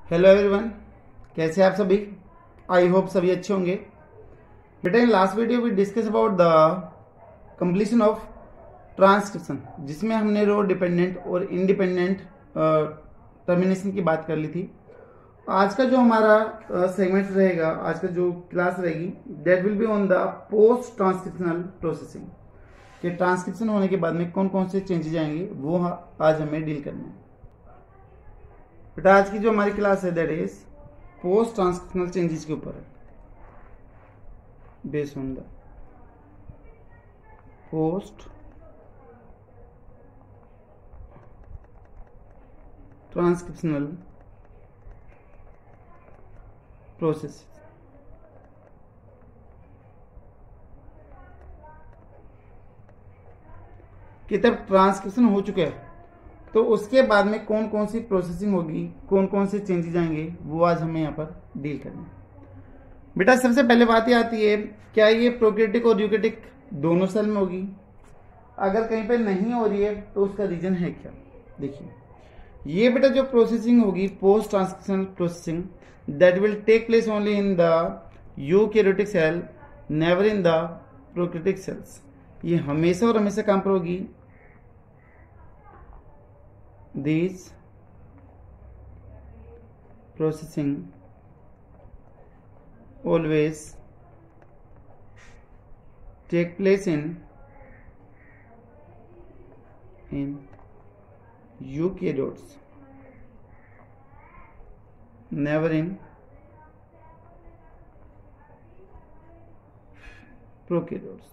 Hello everyone, कैसे हैं आप सभी। आई होप सभी अच्छे होंगे। बेटा in last video we discuss about the completion of transcription, जिसमें हमने रो डिपेंडेंट और इंडिपेंडेंट टर्मिनेशन की बात कर ली थी। आज का जो हमारा सेगमेंट रहेगा, आज का जो क्लास रहेगी, that will be on the post transcriptional processing, कि ट्रांसक्रिप्शन होने के बाद में कौन कौन से चेंजेस आएंगे वो आज हमें डील करना है। बेटा आज की जो हमारी क्लास है that is post transcriptional changes के ऊपर है, based on the post transcriptional process. कि तब ट्रांसक्रिप्शन हो चुका है तो उसके बाद में कौन कौन सी प्रोसेसिंग होगी, कौन कौन से चेंजेस आएंगे, वो आज हमें यहाँ पर डील करना है। बेटा सबसे पहले बात ये आती है, क्या ये प्रोकैरियोटिक और यूकैरियोटिक दोनों सेल में होगी? अगर कहीं पर नहीं हो रही है तो उसका रीजन है क्या? देखिए, ये बेटा जो प्रोसेसिंग होगी post transcriptional processing, that will take place only in the eukaryotic cell, never in the prokaryotic cells. ये हमेशा और हमेशा काम पर होगी। These processing always take place in eukaryotes, never in prokaryotes।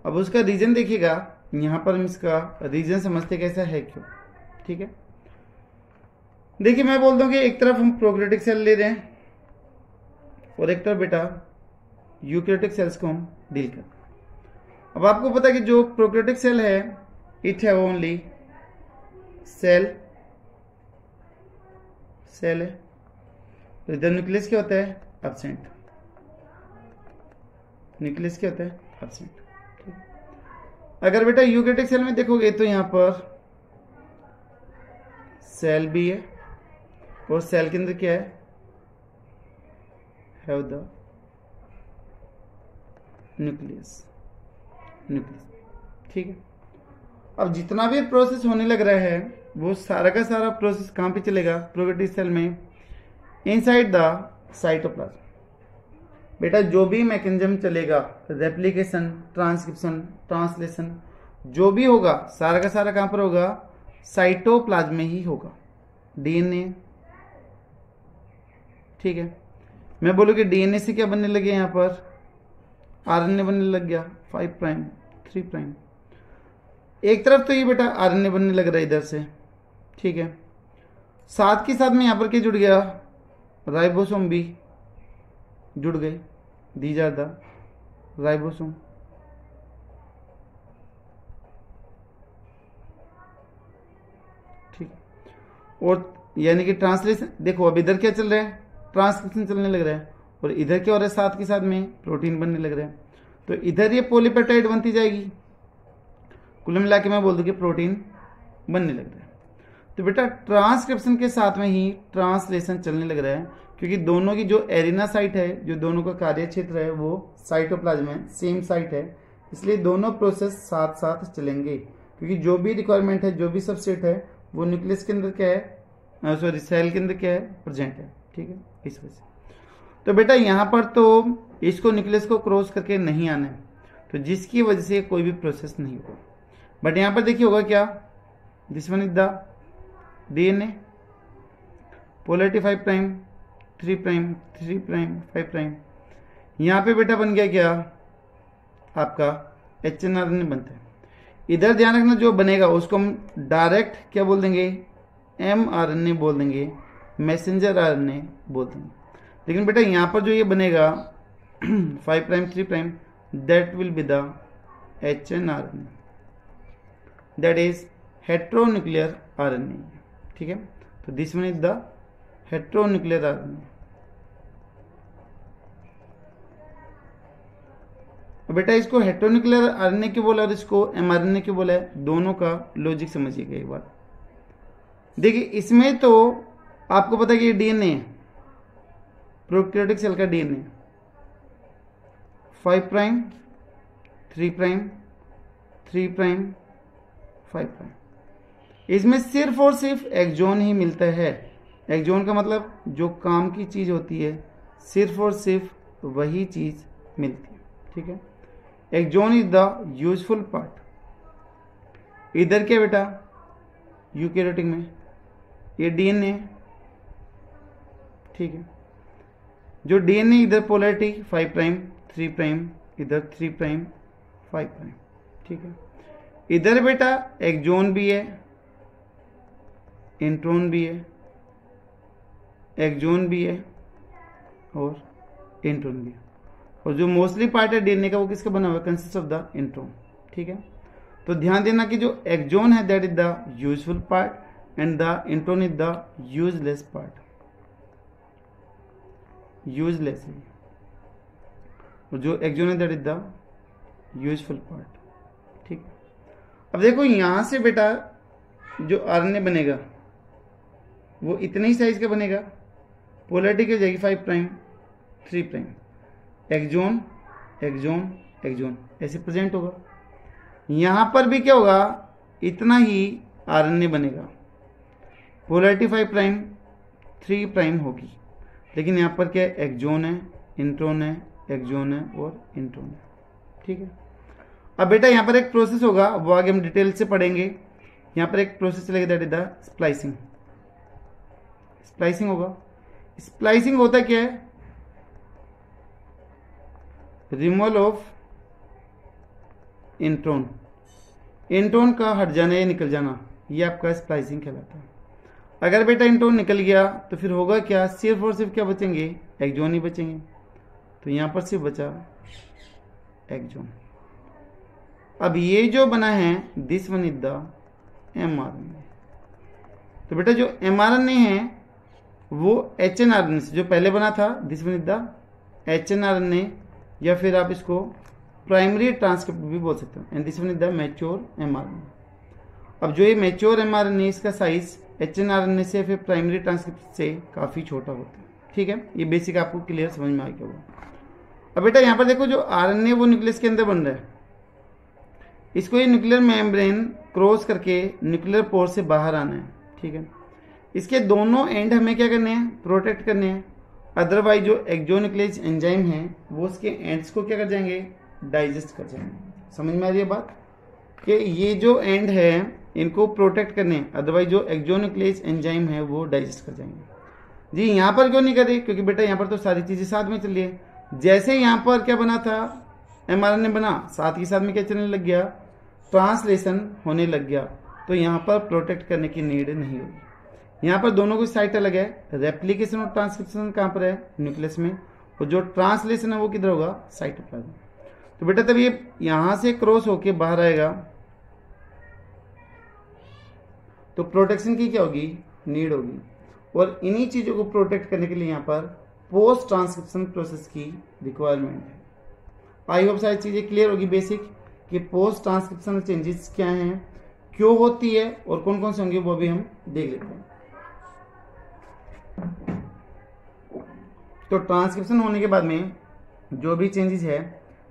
अब उसका रीजन देखिएगा, यहां पर हम इसका रीजन समझते कैसा है क्यों। ठीक है, देखिए मैं बोलता हूं कि एक तरफ हम प्रोकैरियोटिक सेल ले रहे हैं और एक तरफ बेटा यूकैरियोटिक सेल्स को हम डील कर। अब आपको पता है कि जो प्रोकैरियोटिक सेल है इट है ओनली सेल है, तो इधर न्यूक्लियस क्या होता है? एब्सेंट। न्यूक्लियस क्या होता है? एब्सेंट। अगर बेटा यूकैरियोटिक सेल में देखोगे तो यहां पर सेल भी है और सेल के अंदर क्या है? Have the nucleus. ठीक है, अब जितना भी प्रोसेस होने लग रहा है वो सारा का सारा प्रोसेस कहां पे चलेगा? प्रोकैरियोटिक सेल में, इनसाइड द साइटोप्लाज्म। बेटा जो भी मैकेनिज्म चलेगा, रेप्लिकेशन, ट्रांसक्रिप्शन, ट्रांसलेशन, जो भी होगा सारा का सारा कहां पर होगा? साइटोप्लाज्म में ही होगा। डीएनए, ठीक है, मैं बोलूँ कि डीएनए से क्या बनने लगे? यहां पर आरएनए बनने लग गया, 5 प्राइम 3 प्राइम। एक तरफ तो ये बेटा आरएनए बनने लग रहा है इधर से, ठीक है, साथ के साथ में यहां पर क्या जुड़ गया? राइबोसोम भी जुड़ गए। These are the ribosome. ठीक, और यानी कि ट्रांसलेशन देखो, अब इधर क्या चल रहा है? ट्रांसक्रिप्शन चलने लग रहा है, और इधर क्या हो रहा है? साथ के साथ में प्रोटीन बनने लग रहा है, तो इधर ये पॉलीपेप्टाइड बनती जाएगी। कुल मिला के मैं बोल दूं कि प्रोटीन बनने लग रहा है। तो बेटा ट्रांसक्रिप्शन के साथ में ही ट्रांसलेशन चलने लग रहा है, क्योंकि दोनों की जो एरिना साइट है, जो दोनों का कार्य क्षेत्र है, वो साइटोप्लाज्म है, सेम साइट है, इसलिए दोनों प्रोसेस साथ साथ चलेंगे। क्योंकि जो भी रिक्वायरमेंट है, जो भी सबसेट है, वो न्यूक्लियस के अंदर क्या है, सॉरी सेल के अंदर क्या है? प्रेजेंट है। ठीक है, इस वजह से तो बेटा यहाँ पर तो इसको न्यूक्लियस को क्रॉस करके नहीं आना है, तो जिसकी वजह से कोई भी प्रोसेस नहीं होगा। बट यहाँ पर देखिए होगा क्या? This one is the DNA, polarity 5 prime 3 prime 3 prime 5 prime. यहाँ पे बेटा बन गया क्या? आपका एचएनआरएनए बनता है। इधर ध्यान रखना, जो बनेगा उसको हम डायरेक्ट क्या बोल देंगे? एमआरएनए बोल देंगे, मैसेंजर आरएनए बोल देंगे। लेकिन बेटा यहाँ पर जो ये बनेगा 5 prime 3 prime, that will be the hnRNA, that is heteronuclear RNA. ठीक है, तो this one is the heteronuclear RNA. बेटा इसको हेट्रोन्यूक्लियर आरएनए क्यों बोला और इसको एमआरएनए क्यों बोला है? दोनों का लॉजिक समझिएगा एक बार। देखिए इसमें तो आपको पता है कि ये डीएनए है, प्रोकैरियोटिक सेल का DNA 5 prime 3 prime 3 prime 5 prime. इसमें सिर्फ और सिर्फ एक्सॉन ही मिलता है। एक्सॉन का मतलब जो काम की चीज होती है सिर्फ और सिर्फ वही चीज मिलती है, ठीक है। Exon is the useful part. इधर क्या बेटा, यूकैरियोटिक में ये डीएनए, ठीक है। जो डीएनए इधर पोलैरिटी 5 प्राइम 3 प्राइम, इधर 3 प्राइम 5 प्राइम, ठीक है। इधर बेटा एक्सॉन भी है, इंट्रॉन भी है, एक्सॉन भी है और इंट्रॉन भी है। और जो मोस्टली पार्ट है डीएनए का वो किसका बना हुआ है, कंसिस्ट ऑफ द इंट्रॉन, ठीक है। तो ध्यान देना कि जो एक्सॉन है that is the useful part and the intron is the useless part, useless है। और जो एक्सॉन है that is the useful part, ठीक है। अब देखो यहां से बेटा जो आरएनए बनेगा वो इतने ही साइज का बनेगा, पोलैरिटी की हो जाएगी 5 prime 3 prime, exon exon exon ऐसे प्रेजेंट होगा। यहां पर भी क्या होगा, इतना ही आरएनए बनेगा, पोलैरिटी 5 प्राइम 3 प्राइम होगी, लेकिन यहां पर क्या है, एक्सॉन है, इंट्रॉन है, एक्सॉन है और इंट्रॉन है, ठीक है। अब बेटा यहां पर एक प्रोसेस होगा, वो आगे हम डिटेल से पढ़ेंगे। यहां पर एक प्रोसेस चलेगा that is the splicing. Splicing होगा, स्प्लाइसिंग होता क्या है, रिमूवल ऑफ इंट्रॉन, इंट्रॉन का हट जाना या निकल जाना, ये आपका स्प्लाइसिंग कहलाता है। अगर बेटा इंट्रॉन निकल गया तो फिर होगा क्या, सिर्फ और सिर्फ क्या बचेंगे, एक्सॉन ही बचेंगे। तो यहां पर सिर्फ बचा एक्सॉन। अब ये जो बना है this one is the mRNA. तो बेटा जो एमआरएनए है वो एचएनआरएनए से जो पहले बना था, this one is the hnRNA, या फिर आप इसको प्राइमरी ट्रांसक्रिप्ट भी बोल सकते हो, and this one is the mature mRNA. अब जो ये मैच्योर एमआरएनए इसका साइज एचएनआरएनए से फिर प्राइमरी ट्रांसक्रिप्ट से काफी छोटा होता है, ठीक है। ये बेसिक आपको क्लियर समझ में आ गया होगा। अब बेटा यहाँ पर देखो जो आरएनए वो न्यूक्लियस के अंदर बन रहा है, इसको ये न्यूक्लियर मेम्ब्रेन क्रॉस करके न्यूक्लियर पोर से बाहर आना है, ठीक है। इसके दोनों एंड हमें क्या करने हैं, प्रोटेक्ट करने हैं, अदरवाइज जो एक्सोन्यूक्लियस एंजाइम है वो उसके एंड्स को क्या कर जाएंगे, डाइजेस्ट कर जाएंगे। समझ में आ रही है बात, कि ये जो एंड है इनको प्रोटेक्ट करने, अदरवाइज जो एक्सोन्यूक्लियस एंजाइम है वो डाइजेस्ट कर जाएंगे। जी यहाँ पर क्यों नहीं कर रही, क्योंकि बेटा यहाँ पर तो सारी चीजें साथ में चल रही है। जैसे यहाँ पर क्या बना था, एमआरएनए बना, साथ ही साथ में क्या चलने लग गया, ट्रांसलेशन होने लग गया, तो यहाँ पर प्रोटेक्ट करने की नीड नहीं होगी। यहाँ पर दोनों की साइट अलग है, रेप्लिकेशन और ट्रांसक्रिप्शन कहाँ पर है, न्यूक्लियस में, और जो ट्रांसलेशन है वो किधर होगा, साइटोप्लाज्म। तो बेटा तब ये यहां से क्रॉस होके बाहर आएगा तो प्रोटेक्शन की क्या होगी, नीड होगी। और इन्हीं चीजों को प्रोटेक्ट करने के लिए यहाँ पर पोस्ट ट्रांसक्रिप्शन प्रोसेस की रिक्वायरमेंट है। आई होप सारी चीजें क्लियर होगी बेसिक, कि पोस्ट ट्रांसक्रिप्शन चेंजेस क्या हैं, क्यों होती है और कौन कौन से होंगे वो भी हम देख लेते हैं। तो ट्रांसक्रिप्शन होने के बाद में जो भी चेंजेस है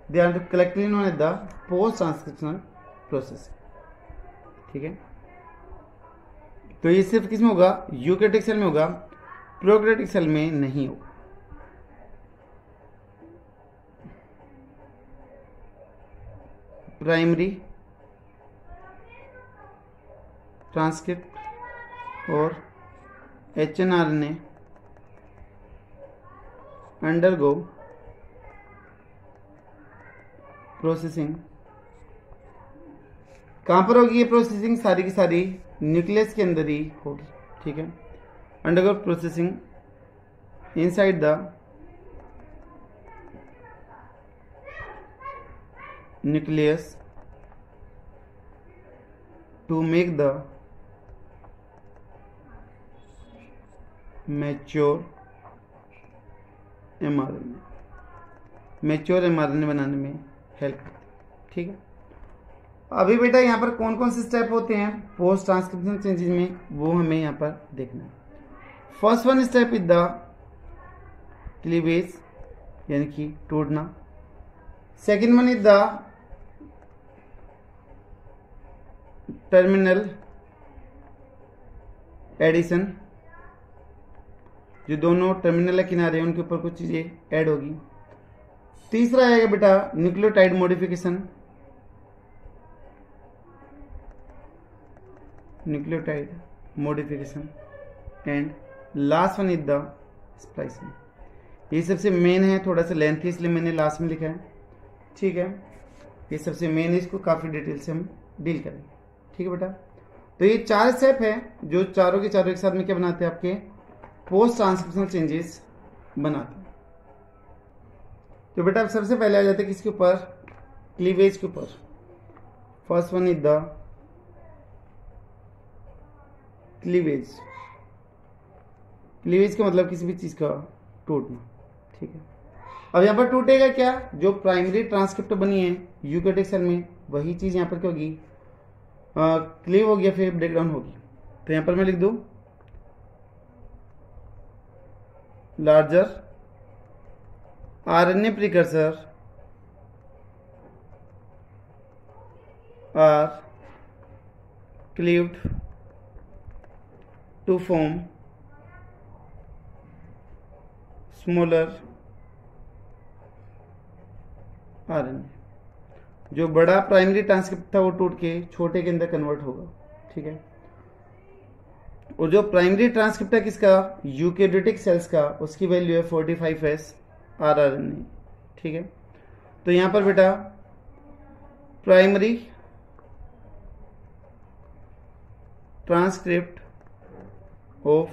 they are collectively known as the post transcriptional process, ठीक है। तो ये सिर्फ किसमें होगा, यूकैरियोटिक सेल में होगा, प्रोकैरियोटिक सेल में नहीं होगा। प्राइमरी ट्रांसक्रिप्ट और एचएनआरएनए अंडरगो प्रोसेसिंग। कहां पर होगी ये प्रोसेसिंग, सारी की सारी न्यूक्लियस के अंदर ही होगी, ठीक है। Undergo processing inside the nucleus to make the mature mRNA, mature mRNA बनाने में हेल्प करते हैं, ठीक है। अभी बेटा यहाँ पर कौन कौन से स्टेप होते हैं पोस्ट ट्रांसक्रिप्शन चेंजेस में, वो हमें यहाँ पर देखना है। First one step is the cleavage यानी कि तोड़ना। Second one is the terminal addition, जो दोनों टर्मिनल किनारे हैं उनके ऊपर कुछ चीजें ऐड होगी। तीसरा आएगा बेटा nucleotide modification, nucleotide modification. And last one is the splicing. ये सबसे मेन है, थोड़ा सा लेंथ है इसलिए मैंने लास्ट में लिखा है, ठीक है। ये सबसे मेन है, इसको काफी डिटेल से हम डील करेंगे, ठीक है बेटा। तो ये 4 स्टेप है जो चारों के चारों एक साथ में क्या बनाते हैं, आपके पोस्ट ट्रांसक्रिप्शनल चेंजेस बनाते हैं। तो बेटा अब सबसे पहले आ जाते हैं किसके ऊपर, क्लीवेज के ऊपर। First one is the cleavage. Cleavage का मतलब किसी भी चीज का टूटना, ठीक है। अब यहां पर टूटेगा क्या, जो प्राइमरी ट्रांसक्रिप्ट बनी है यूकेरियोटिक सेल में वही चीज यहां पर क्या होगी, क्लीव होगी या फिर ब्रेकडाउन होगी। तो यहां पर मैं लिख दूं larger RNA precursor are cleaved to form smaller RNA. जो बड़ा प्राइमरी ट्रांसक्रिप्ट था वो टूट के छोटे के अंदर कन्वर्ट होगा, ठीक है। और जो प्राइमरी ट्रांसक्रिप्ट है किसका, यूकेरियोटिक सेल्स का, उसकी वैल्यू है 45S rRNA, ठीक है। तो यहां पर बेटा primary transcript of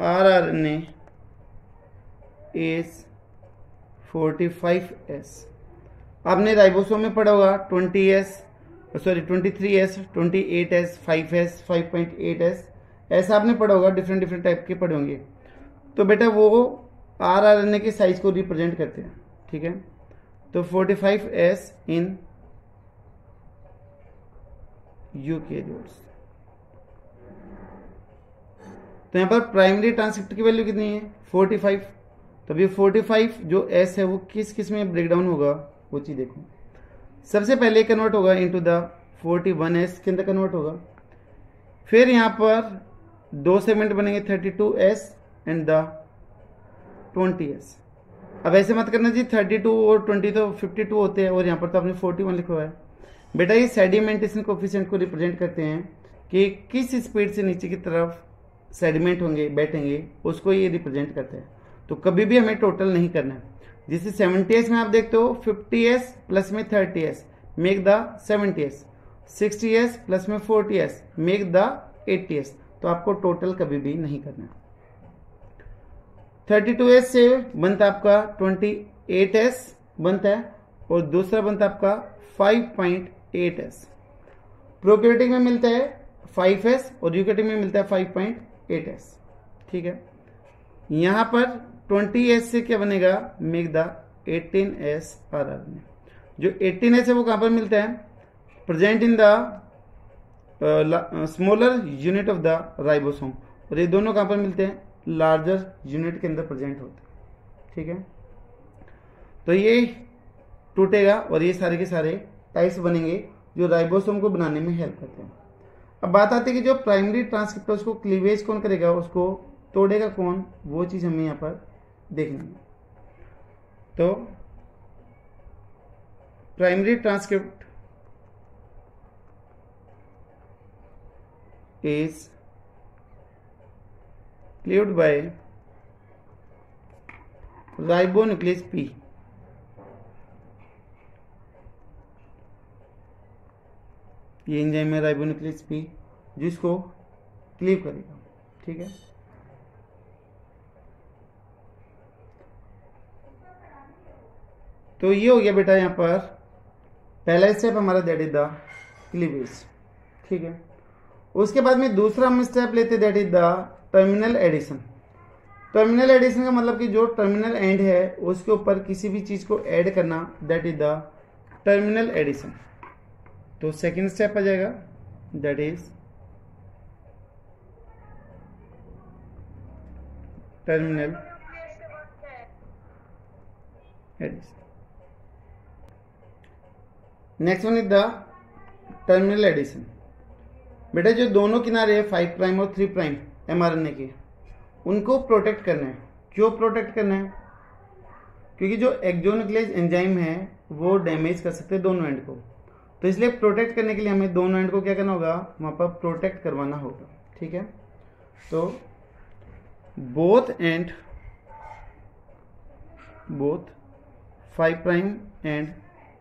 rRNA is 45S। आपने राइबोसोम में पढ़ा होगा 23S, 28S, 5S, 5.8S, ऐसा आपने पढ़ा होगा, डिफरेंट टाइप के पढ़े होंगे। तो बेटा वो rRNA के साइज को रिप्रेजेंट करते हैं, ठीक है। तो 45S इन यूकेरियोट्स। तो यहां पर प्राइमरी ट्रांसक्रिप्ट की वैल्यू कितनी है, 45। तो अभी 45 जो S है वो किस में ब्रेकडाउन होगा वो चीज देखो। सबसे पहले कन्वर्ट होगा इनटू द 41S के अंदर कन्वर्ट होगा। फिर यहां पर 2 सेगमेंट बनेंगे 32S एंड द 20S। अब ऐसे मत करना जी 32 और 20 तो 52 होते हैं और यहां पर तो आपने 41 लिखा हुआ है। बेटा ये सेडिमेंटेशन कोफिशिएंट को रिप्रेजेंट करते हैं कि किस स्पीड से नीचे की तरफ सेडिमेंट होंगे, बैठेंगे, उसको ये रिप्रेजेंट करते हैं। तो कभी भी हमें टोटल नहीं करना है। जिसे 70S में आप देखते हो 50S प्लस में 30S make the 70S, 60S plus में 40S मेक द 80S। तो आपको टोटल कभी भी नहीं करना। 32S से बनता आपका 28S बनता है और दूसरा बनता आपका 5.8S। प्रोकैरियोटिक में मिलता है 5S और यूकेरियोटिक में मिलता है 5.8S, ठीक है। यहां पर 20S से क्या बनेगा, मेक द 18S rRNA। जो 18S है वो कहां पर मिलता है, present in the smaller unit of the ribosome. और ये दोनों कहां पर मिलते हैं, लार्जर यूनिट के अंदर प्रेजेंट होते हैं, ठीक है। तो ये टूटेगा और ये सारे के सारे टाइप्स बनेंगे जो राइबोसोम को बनाने में हेल्प करते हैं। अब बात आती है कि जो प्राइमरी ट्रांसक्रिप्टर्स को क्लीवेज कौन करेगा, उसको तोड़ेगा कौन, वो चीज हमें यहाँ पर देखनी है। तो primary transcript is cleaved by ribonuclease P। ये एंजाइम है राइबोन्यूक्लियस P जिसको क्लीव करेगा, ठीक है। तो ये हो गया बेटा यहां पर पहला स्टेप हमारा, दैट इज द क्लीवेज, ठीक है। उसके बाद में दूसरा हम स्टेप लेते that is the terminal addition. Terminal addition का मतलब कि जो टर्मिनल एंड है उसके ऊपर किसी भी चीज को ऐड करना, that is the terminal addition. तो सेकंड स्टेप आ जाएगा, that is terminal addition. Next one is the terminal addition. बेटा जो दोनों किनारे है 5 प्राइम और 3 प्राइम mRNA के, उनको प्रोटेक्ट करना है। क्यों प्रोटेक्ट करना है? क्योंकि जो एक्सोन्यूक्लियस एंजाइम है वो डैमेज कर सकते हैं दोनों एंड को, तो इसलिए प्रोटेक्ट करने के लिए हमें दोनों एंड को क्या करना होगा, वहां पर प्रोटेक्ट करवाना होगा। ठीक है, तो both 5 prime end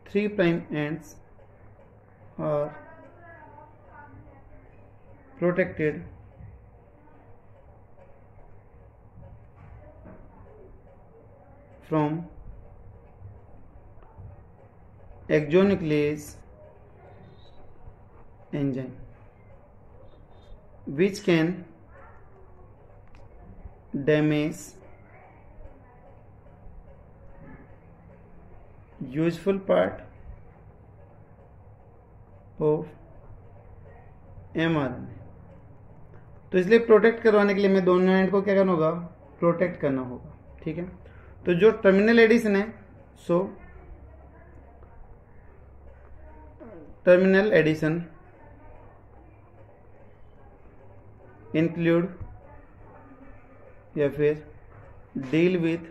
3 prime ends are protected from exonuclease enzyme which can damage useful part of mRNA। तो इसलिए प्रोटेक्ट करवाने के लिए हमें दोनों एंड को क्या करना होगा, प्रोटेक्ट करना होगा। ठीक है, तो जो टर्मिनल एडिशन है, सो टर्मिनल एडिशन इंक्लूड या फिर डील विथ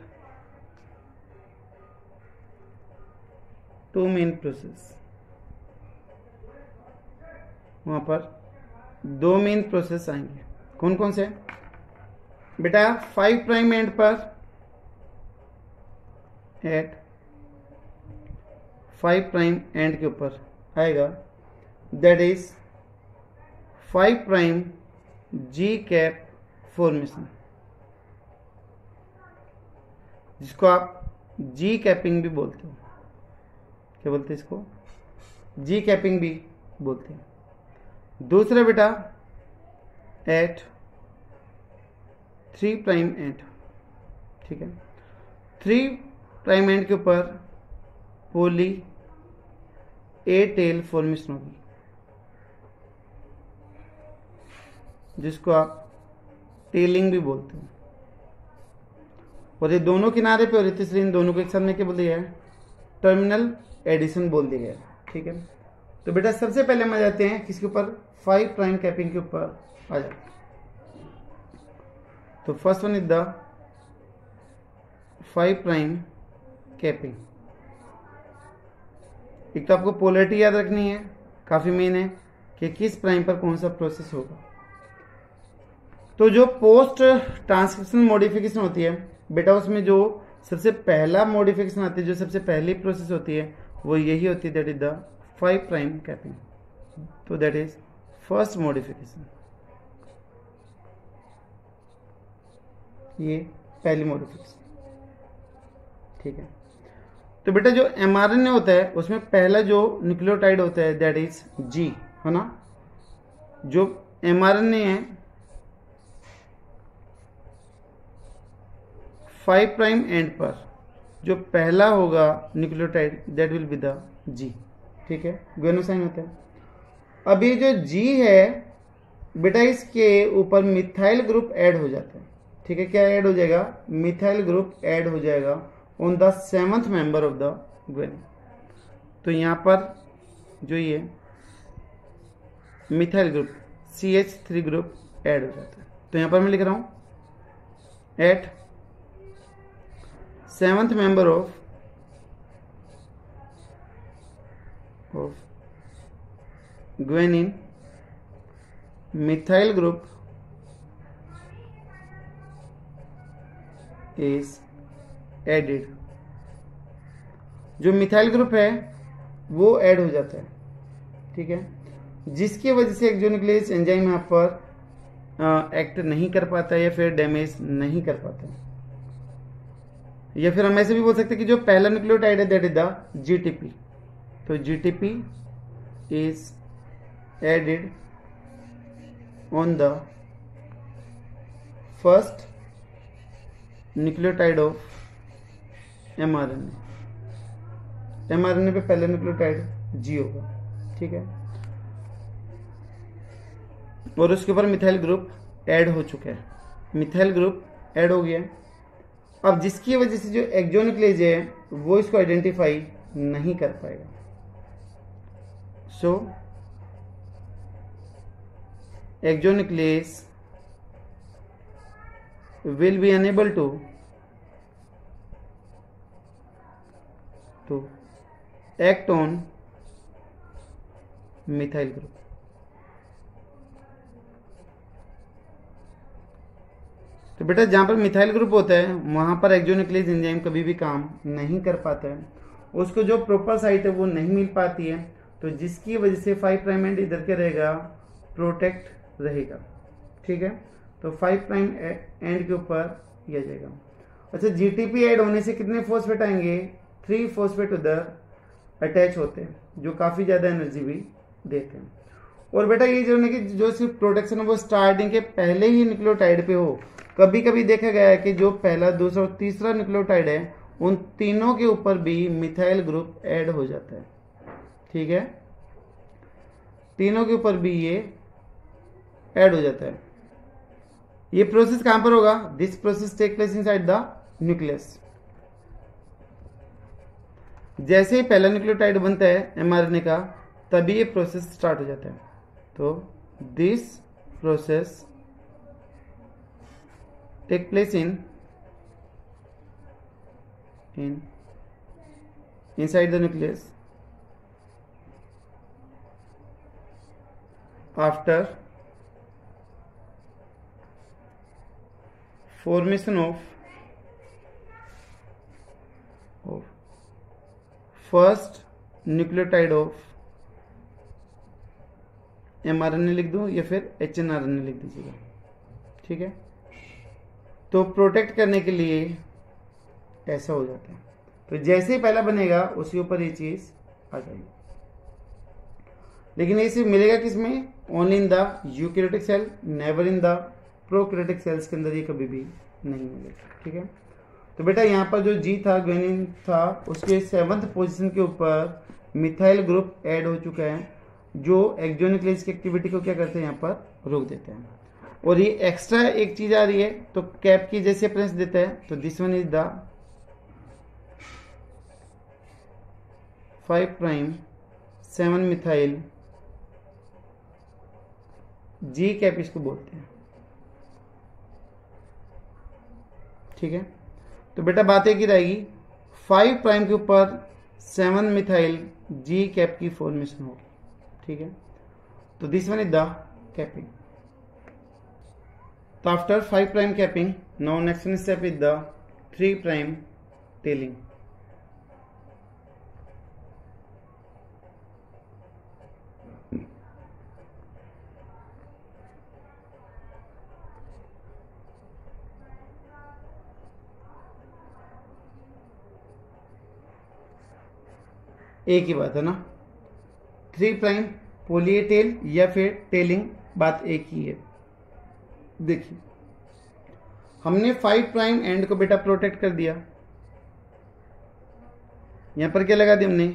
2 मेन प्रोसेस। वहां पर 2 मेन प्रोसेस आएंगे। कौन कौन से? बेटा 5 प्राइम एंड पर एट 5 प्राइम एंड के ऊपर आएगा, दैट इज 5 प्राइम जी कैप फॉर्मेशन, जिसको आप जी कैपिंग भी बोलते हो। क्या बोलते हैं इसको? जी कैपिंग भी बोलते हैं। दूसरा बेटा एट 3 प्राइम एंड। ठीक है, 3 प्राइम एंड के ऊपर पोली ए टेल फॉर्मेशन होगी, जिसको आप टेलिंग भी बोलते हो। और ये दोनों किनारे पे और तीसरी इन दोनों को एक साथ में क्या बोल दिया है, टर्मिनल एडिशन बोल दिया गया। ठीक है, तो बेटा सबसे पहले हम आ जाते हैं किसके ऊपर, 5 प्राइम कैपिंग के ऊपर आ जाते हैं। तो first one is the 5 prime capping. एक तो आपको पोलैरिटी याद रखनी है, काफी मेन है कि किस प्राइम पर कौन सा प्रोसेस होगा। तो जो पोस्ट ट्रांसक्रिप्शन मॉडिफिकेशन होती है बेटा, उसमें जो सबसे पहला मॉडिफिकेशन आती है, जो सबसे पहली प्रोसेस होती है, वो यही होती है, that is the 5 prime capping. तो दैट इज फर्स्ट मॉडिफिकेशन, ये पहली मॉडिफिकेशन। ठीक है, तो बेटा जो mRNA होता है उसमें पहला जो न्यूक्लियोटाइड होता है दैट इज G, है ना। जो mRNA है 5 प्राइम एंड पर जो पहला होगा nucleotide that will be the G। ठीक है, गुएनोसाइन होता है। अब ये जो G है बेटा, इसके ऊपर मिथाइल ग्रुप ऐड हो जाता है। ठीक है, क्या ऐड हो जाएगा, मिथाइल ग्रुप ऐड हो जाएगा on the 7th member of the Gwen. तो यहां पर जो ये methyl group CH3 group add हो जाता है। तो यहां पर मैं लिख रहा हूं at 7th member of guanine methyl group is added. जो मिथाइल ग्रुप है वो ऐड हो जाता है। ठीक है, जिसकी वजह से एक्सोन्यूक्लियस एंजाइम यहाँ पर एक्ट नहीं कर पाता या फिर डैमेज नहीं कर पाता। या फिर हम ऐसे भी बोल सकते हैं कि जो पहला न्यूक्लियोटाइड है दैट इज द GTP। तो GTP is added on the first nucleotide of mRNA। mRNA पे पहला न्यूक्लियोटाइड G होगा। ठीक है, और उसके ऊपर मिथाइल ग्रुप ऐड हो चुका है। मिथाइल ग्रुप ऐड हो गया। अब जिसकी वजह से जो एक्सोन्यूक्लियस है वो इसको आइडेंटिफाई नहीं कर पाएगा। सो exonuclease will be unable to act on methyl group। तो बेटा जहां पर मिथाइल ग्रुप होता है वहां पर एक्सोन्यूक्लियस एंजाइम कभी भी काम नहीं कर पाता है, उसको जो प्रॉपर साइट है वो नहीं मिल पाती है, तो जिसकी वजह से 5 प्राइम एंड इधर के रहेगा प्रोटेक्ट रहेगा। ठीक है, तो 5 प्राइम एंड के ऊपर यह जाएगा। अच्छा, जीटीपी ऐड होने से कितने फॉस्फेट आएंगे? 3 फॉस्फेट उधर अटैच होते हैं जो काफी ज्यादा एनर्जी भी देते हैं। और बेटा ये जो है कि जो सिर्फ प्रोटेक्शन है वो स्टार्टिंग के पहले ही न्यूक्लियोटाइड पे हो। कभी कभी देखा गया है कि जो पहला, दूसरा और तीसरा न्यूक्लियोटाइड है उन तीनों के ऊपर भी मिथाइल ग्रुप ऐड हो जाता है। ठीक है, तीनों के ऊपर भी ये ऐड हो जाता है। ये प्रोसेस कहां पर होगा? This process take place inside the nucleus. जैसे ही पहला न्यूक्लियोटाइड बनता है एमआरएनए का, तभी ये प्रोसेस स्टार्ट हो जाता है। तो this process take place inside the nucleus after formation of first nucleotide of mRNA लिख दूं या फिर HNRNA लिख दीजिएगा। ठीक है, तो प्रोटेक्ट करने के लिए ऐसा हो जाता है। तो जैसे ही पहला बनेगा उसके ऊपर ये चीज आ जाएगी। लेकिन ये सिर्फ मिलेगा किसमें? Only in the eukaryotic cell, never in the prokaryotic cells के अंदर ये कभी भी नहीं मिलेगा। ठीक है, तो बेटा यहाँ पर जो जी था, ग्वेनिन था, उसके 7th पोजीशन के ऊपर मिथाइल ग्रुप ऐड हो चुका है जो एक्सोन्यूक्लियस की एक्टिविटी को क्या करते हैं? यहाँ पर रोक देते हैं। और ये एक्स्ट्रा एक चीज आ रही है, तो कैप की जैसे प्रेस देता है, तो this one is the 5 prime 7 methyl G cap इसको बोलते हैं। ठीक है, तो बेटा बात एक ही रहेगी, 5 प्राइम के ऊपर 7 मिथाइल जी कैप की फॉर्मेशन होगी। ठीक है, तो this one is the capping. तो after 5 prime capping, now next step is the 3 prime tailing. एक ही बात है ना, 3 प्राइम पोली ए टेल या फिर टेलिंग, बात एक ही है। देखिए हमने 5 प्राइम एंड को बेटा प्रोटेक्ट कर दिया, यहां पर क्या लगा दी हमने?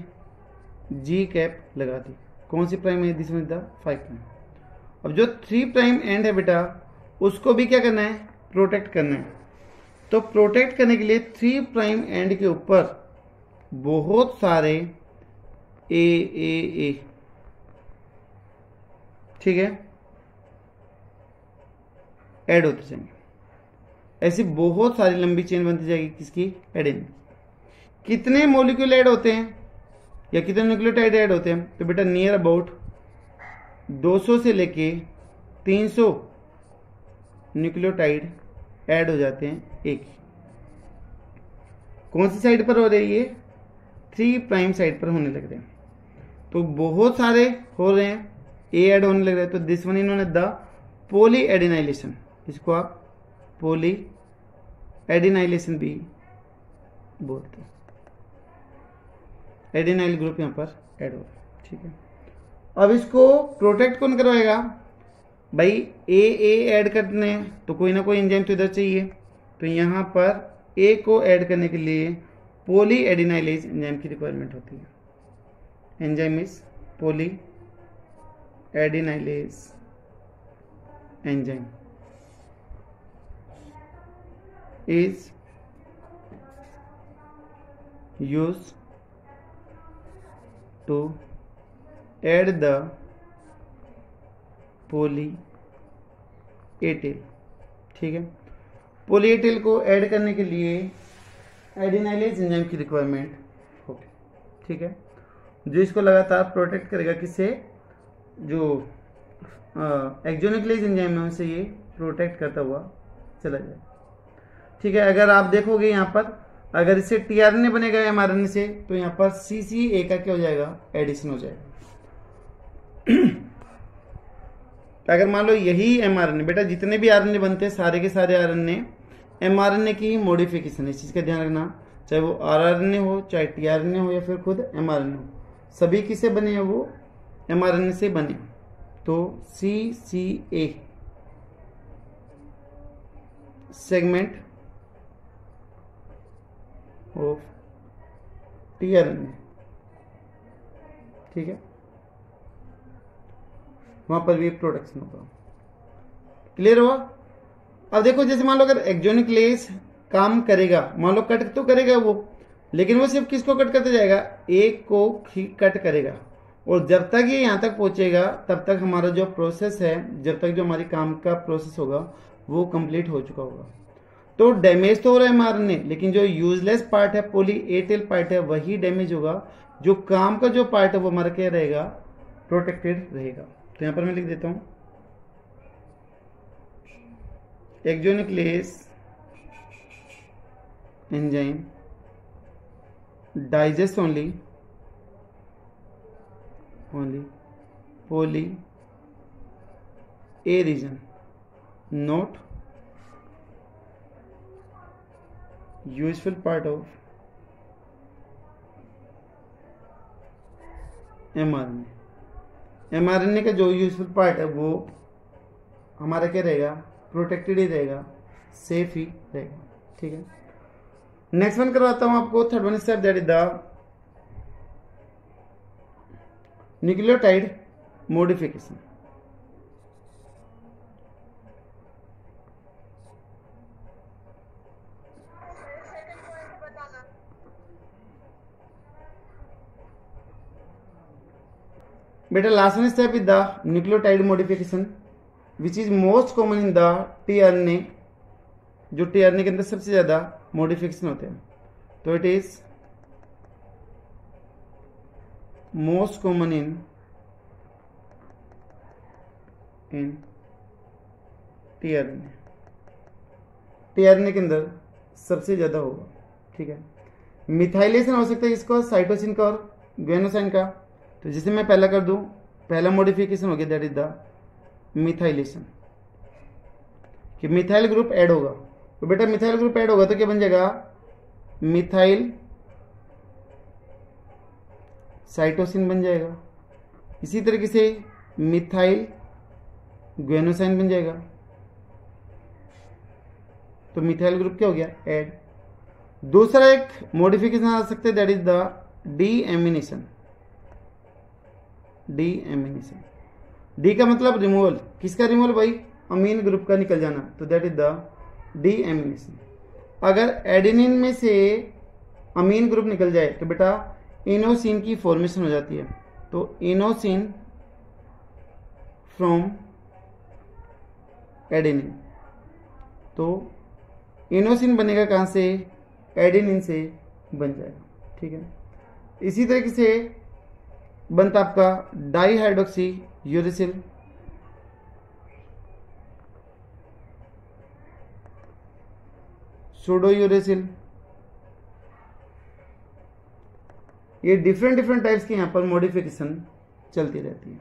जी कैप लगा दी। कौन सी प्राइम है? This one is the 5 prime. अब जो 3 प्राइम एंड है बेटा, उसको भी क्या करना है? प्रोटेक्ट करना है। तो प्रोटेक्ट करने के लिए 3 प्राइम एंड के ऊपर बहुत सारे ए, ठीक है, ऐड होते जाएंगे। ऐसी बहुत सारी लंबी चेन बनती जाएगी किसकी? एडेन। कितने मॉलिक्यूल ऐड होते हैं या कितने न्यूक्लियोटाइड ऐड होते हैं? तो बेटा नियर अबाउट 200 से लेके 300 न्यूक्लियोटाइड ऐड हो जाते हैं एक ही। कौन सी साइड पर हो रही है? 3 प्राइम साइड पर होने लग रहे हैं। तो बहुत सारे हो रहे हैं, ए ऐड होने लग रहे हैं। तो दिस वन इन्होंने द पोली एडिनाइलेशन, इसको आप पोली एडिनाइलेशन भी बोलते हैं। एडिनाइल ग्रुप यहां पर ऐड हो रहा है। ठीक है, अब इसको प्रोटेक्ट कौन करवाएगा? भाई ए ऐड करने हैं तो कोई ना कोई एंजाइम तो इधर चाहिए। तो यहां पर ए को ऐड करने के लिए पोली एडिनाइलेज एंजाइम की रिक्वायरमेंट होती है। Enzyme is poly adenylase enzyme. is used to add the poly A tail। ठीक है, poly A tail को ऐड करने के लिए एडिनाइलेज एंजाइम की रिक्वायरमेंट होगी। ठीक है, जो इसको लगातार प्रोटेक्ट करेगा, किससे, जो एक्सोन्यूक्लियस एंजाइम है उनसे ये प्रोटेक्ट करता हुआ चला जाए। ठीक है, अगर आप देखोगे यहाँ पर अगर इससे टीआरएनए बनेगा एमआरएनए से, तो यहाँ पर सीसीए का क्या हो जाएगा, एडिशन हो जाएगा। अगर मान लो यही एमआरएनए, बेटा जितने भी आरएनए बनते हैं सारे के सारे आरएनए एमआरएनए की मॉडिफिकेशन है, इस चीज का ध्यान रखना। चाहे वो आरआरएनए हो, चाहे टीआरएनए हो, या फिर खुद एमआरएनए हो, सभी किससे बने हैं, वो एमआरएनए से बने। तो सीसीए सेगमेंट ऑफ टीआरएनए, ठीक है, वहां पर भी प्रोडक्शन होगा। क्लियर हुआ? अब देखो, जैसे मान लो अगर एक्सोन्यूक्लियस काम करेगा, मान लो कट तो करेगा वो, लेकिन वो सिर्फ किसको कट करते जाएगा, एक को ही कट करेगा। और जब तक ये यहां तक पहुंचेगा तब तक हमारा जो प्रोसेस है, जब तक जो हमारी काम का प्रोसेस होगा वो कंप्लीट हो चुका होगा। तो डैमेज तो हो रहा है एमआरएनए, लेकिन जो यूजलेस पार्ट है, पोली ए टेल पार्ट है, वही डैमेज होगा। जो काम का जो पार्ट है वो हमारा क्या रहेगा, प्रोटेक्टेड रहेगा। तो यहां पर मैं लिख देता हूं, exonuclease enzyme digest only poly A region, not useful part of mRNA। mRNA का जो यूजफुल पार्ट है वो हमारा क्या रहेगा, प्रोटेक्टेड ही रहेगा, सेफ ही रहेगा। ठीक है, नेक्स्ट वन करवाता हूं आपको, third one step, that is the nucleotide modification. बेटा last one step is the nucleotide modification which is most common in the tRNA, जो टीआरएनए के अंदर सबसे ज्यादा मॉडिफिकेशन होते हैं। तो it is most common in tRNA, tRNA के अंदर सबसे ज्यादा होगा। ठीक है, मिथाइलेशन हो सकता है इसको साइटोसिन का और ग्वेनोसाइन का। तो जिसे मैं पहला कर दूं, पहला मॉडिफिकेशन हो गया, दैट इज द मिथाइलेशन, कि मिथाइल ग्रुप ऐड होगा। तो बेटा मिथाइल ग्रुप ऐड होगा तो क्या बन जाएगा, मिथाइल साइटोसिन बन जाएगा। इसी तरीके से मिथाइल ग्वेनोसाइन बन जाएगा। तो मिथाइल ग्रुप क्या हो गया, ऐड। दूसरा एक मॉडिफिकेशन आ सकता है, that is the deamination. Deamination, D का मतलब रिमूवल, किसका रिमूवल भाई, अमीन ग्रुप का निकल जाना। तो दैट इज द डीएमिनेशन। अगर एडेनिन में से अमीन ग्रुप निकल जाए तो बेटा इनोसिन की फॉर्मेशन हो जाती है। तो इनोसिन फ्रॉम एडेनिन, तो इनोसिन बनेगा कहां से, एडेनिन से बन जाएगा। ठीक है, इसी तरीके से बनता आपका डाईहाइड्रोक्सी यूरेसिल, सूडो यूरेसिल। ये डिफरेंट टाइप्स के यहाँ पर मॉडिफिकेशन चलती रहती है।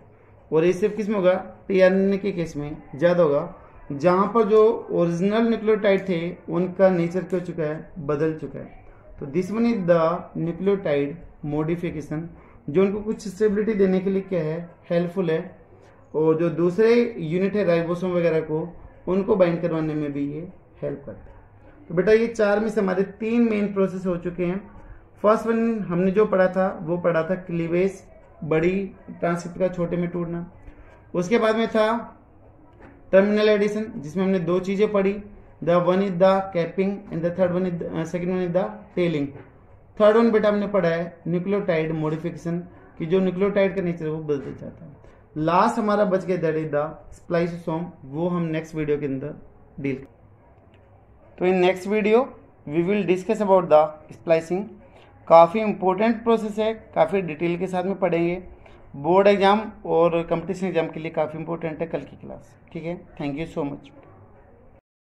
और ये सिर्फ किस में होगा, टीआरएनए के केस में ज्यादा होगा, जहां पर जो ओरिजिनल न्यूक्लियोटाइड थे उनका नेचर क्या हो चुका है, बदल चुका है। तो this one is the nucleotide modification, जो उनको कुछ स्टेबिलिटी देने के लिए क्या है, हेल्पफुल है। और जो दूसरे यूनिट है राइबोसोम वगैरह को, उनको बाइंड करवाने में भी ये हेल्प करता है। तो बेटा ये चार में से हमारे 3 मेन प्रोसेस हो चुके हैं। फर्स्ट वन हमने जो पढ़ा था वो पढ़ा था क्लीवेज, बड़ी ट्रांसक्रिप्ट का छोटे में टूटना। उसके बाद में था टर्मिनल एडिशन, जिसमें हमने 2 चीजें पढ़ी, the one is the capping and the third one is second one is the telling. Third one बेटा हमने पढ़ा है न्यूक्लियोटाइड मॉडिफिकेशन कि जो न्यूक्लियोटाइड का नेचर है वो बदल जाता है। लास्ट हमारा बच गया दैट इज द स्प्लाइसोसोम, वो हम नेक्स्ट वीडियो के अंदर डील। तो in next video we will discuss about the splicing. काफ़ी इंपॉर्टेंट प्रोसेस है, काफ़ी डिटेल के साथ में पढ़ेंगे। बोर्ड एग्जाम और कंपटीशन एग्जाम के लिए काफ़ी इंपॉर्टेंट है कल की क्लास। ठीक है, थैंक यू सो मच।